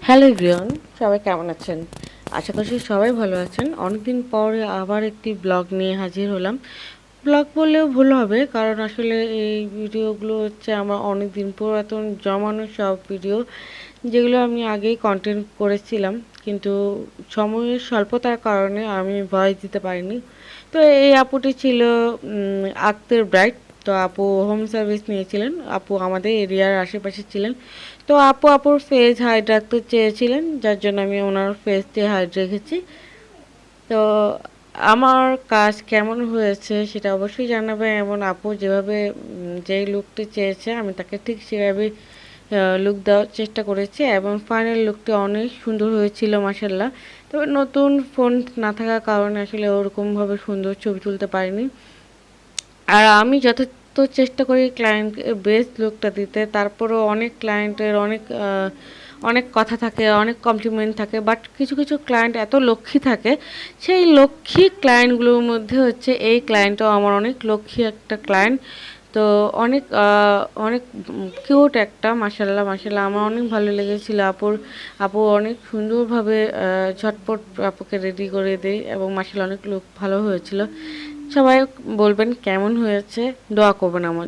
Hello everyone, সবাই কেমন আছেন? আশা করছি সবাই ভালো আছেন। অনেকদিন পরে আবার একটি ব্লগ নিয়ে হাজির হলাম। ব্লগ বললেও ভুল হবে, কারণ আসলে এই ভিডিওগুলো হচ্ছে আমার অনেক দিন পুরাতন জমানো সব ভিডিও, যেগুলো আমি আগেই কন্টেন্ট করেছিলাম, কিন্তু সময়ের স্বল্পতার কারণে আমি ভয়েস দিতে পারিনি। তো এই আপুটি ছিল আক্তের ব্রাইট। তো আপু হোম সার্ভিস নিয়েছিলেন, আপু আমাদের এরিয়ার আশেপাশে ছিলেন। তো আপুর ফেস হাইড রাখতে চেয়েছিলেন, যার জন্য আমি ওনার ফেসটি হাইড রেখেছি। তো আমার কাজ কেমন হয়েছে সেটা অবশ্যই জানাবে, এমন আপু যেভাবে যেই লুকটি চেয়েছে আমি তাকে ঠিক সেভাবে লুক দেওয়ার চেষ্টা করেছি, এবং ফাইনাল লুকটি অনেক সুন্দর হয়েছিল মাসাল্লাহ। তবে নতুন ফোন না থাকার কারণে আসলে ওরকমভাবে সুন্দর ছবি তুলতে পারিনি। আর আমি যথাযথ চেষ্টা করি ক্লায়েন্টকে বেস্ট লুকটা দিতে, তারপরেও অনেক ক্লায়েন্টের অনেক কথা থাকে, অনেক কমপ্লিমেন্ট থাকে, বাট কিছু কিছু ক্লায়েন্ট এত লক্ষ্মী থাকে। সেই লক্ষ্মী ক্লায়েন্টগুলোর মধ্যে হচ্ছে এই ক্লায়েন্টটাও আমার অনেক লক্ষ্মী একটা ক্লায়েন্ট। তো অনেক অনেক কিউট একটা, মাসাল্লাহ মাসাল্লাহ আমার অনেক ভালো লেগেছিল আপু অনেক সুন্দরভাবে ঝটপট আপুকে রেডি করে দেয়, এবং মাসাল্লাহ অনেক লুক ভালো হয়েছিল। সবাই বলবেন কেমন হয়েছে, দোয়া করবেন আমার।